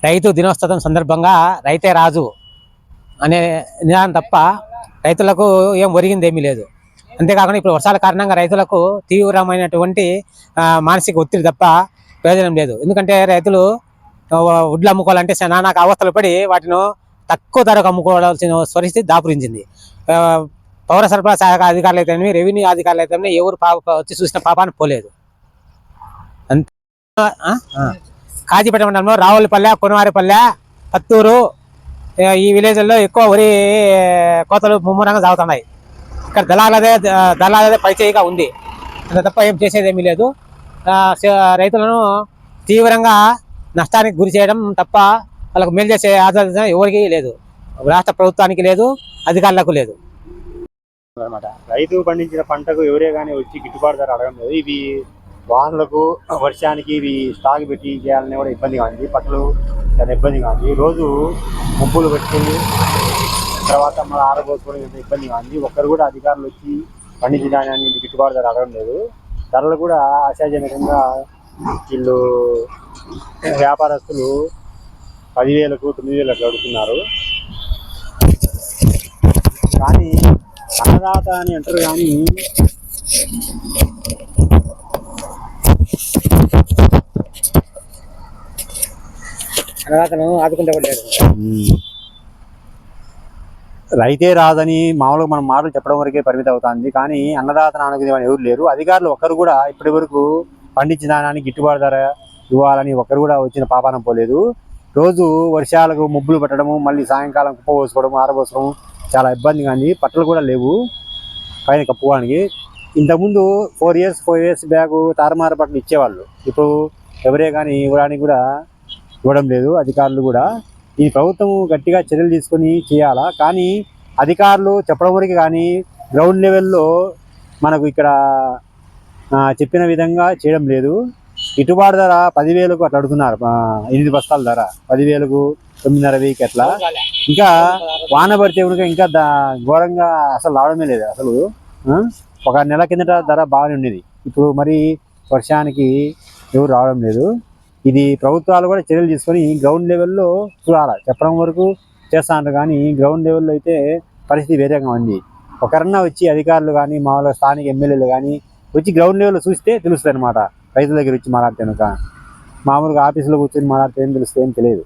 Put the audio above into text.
రైతు దినోత్సవం సందర్భంగా రైతే రాజు అనే నినాదం తప్ప రైతులకు ఏం ఒరిగింది ఏమీ లేదు. అంతేకాకుండా ఇప్పుడు వర్షాల కారణంగా రైతులకు తీవ్రమైనటువంటి మానసిక ఒత్తిడి తప్ప ప్రయోజనం లేదు. ఎందుకంటే రైతులు వడ్లు అమ్ముకోవాలంటే నానా అవస్థలు పడి వాటిని తక్కువ ధరకు అమ్ముకోవాల్సిన పరిస్థితి దాపురించింది. పౌర సరఫరా శాఖ అధికారులు అయితేనే, రెవెన్యూ అధికారులు అయితేనే ఎవరు వచ్చి చూసిన పాపాన్ని పోలేదు. కాజీపేట మండలంలో రావులపల్లె, కొనవారిపల్లె, పత్తూరు ఈ విలేజ్ల్లో ఎక్కువ వరి కోతలు ముమ్మరంగా సాగుతున్నాయి. ఇక్కడ దళాలదే పైచేయిగా ఉంది. అంత తప్ప ఏం చేసేది ఏమీ లేదు. రైతులను తీవ్రంగా నష్టానికి గురి చేయడం తప్ప వాళ్ళకు మేలు చేసే ఆలోచన ఎవరికి లేదు. రాష్ట్ర ప్రభుత్వానికి లేదు, అధికారులకు లేదు అనమాట. రైతు పండించిన పంటకు ఎవరే కానీ వచ్చి గిట్టుబాటు ధర అడగడం లేదు. ఇవి వాహనాలకు వర్షానికి ఇవి స్టాక్ పెట్టి చేయాలని కూడా ఇబ్బందిగా ఉంది. పట్టలు చాలా ఇబ్బందిగా ఉంది. రోజు ముప్పులు పెట్టుకుని తర్వాత మన ఆరబోసుకోవడం ఎంత ఇబ్బందిగా ఉంది. ఒక్కరు కూడా అధికారులు వచ్చి పండించిన ధాన్యాన్ని గిట్టుబాటు ధర అడగడం లేదు. ధరలు కూడా ఆశాజనకంగా వీళ్ళు వ్యాపారస్తులు 10,000కు 9,000 అడుగుతున్నారు. కానీ అన్నదాత అని అంటారు కానీ అన్నదాతను ఆదుకుంటే లేదు. రైతే రాదని మామూలుగా మనం మాటలు చెప్పడం వరకే పరిమితం అవుతుంది. కానీ అన్నదాతను ఆనుకునే ఎవరు లేరు. అధికారులు ఒక్కరు కూడా ఇప్పటి వరకు పండించిన ధాన్యానికి గిట్టుబాటు ధర ఇవ్వాలని ఒక్కరు కూడా వచ్చిన పాపానం పోలేదు. రోజు వర్షాలకు ముబ్బులు పట్టడము, మళ్ళీ సాయంకాలం కుప్ప పోసుకోవడం, ఆరబోసుకోవడం చాలా ఇబ్బందిగా ఉంది. పట్టలు కూడా లేవు పైన కప్పుకోవడానికి. ఇంతకుముందు 4 ఇయర్స్ బ్యాగ్ తారుమారు పట్టలు ఇచ్చేవాళ్ళు. ఇప్పుడు ఎవరే కానీ ఇవ్వడానికి కూడా ఇవ్వడం లేదు అధికారులు కూడా. ఈ ప్రభుత్వం గట్టిగా చర్యలు తీసుకొని చేయాలా. కానీ అధికారులు చెప్పడం వరకు కానీ గ్రౌండ్ లెవెల్లో మనకు ఇక్కడ చెప్పిన విధంగా చేయడం లేదు. గిట్టుబాటు ధర 10,000కు అట్లా అడుగుతున్నారు. 8 బస్తాల ధర 10,000కు 9,500కి అట్లా. ఇంకా వాన పడితే కనుక ఇంకా ఘోరంగా అసలు రావడమే లేదు. అసలు ఒక నెల కిందట ధర బాగానే ఉండేది. ఇప్పుడు మరి వర్షానికి ఎవరు రావడం లేదు. ఇది ప్రభుత్వాలు కూడా చర్యలు తీసుకొని గ్రౌండ్ లెవెల్లో చూడాలి. చెప్పడం వరకు చేస్తాను కానీ గ్రౌండ్ లెవెల్లో అయితే పరిస్థితి వేరేగా ఉంది. ఒకరన్నా వచ్చి అధికారులు కానీ మామూలుగా స్థానిక ఎమ్మెల్యేలు కానీ వచ్చి గ్రౌండ్ లెవెల్లో చూస్తే తెలుస్తుంది అనమాట. రైతుల దగ్గర వచ్చి మాట్లాడితే కనుక మామూలుగా ఆఫీసులో కూర్చొని మాట్లాడితే ఏం తెలుస్తుంది ఏం తెలియదు.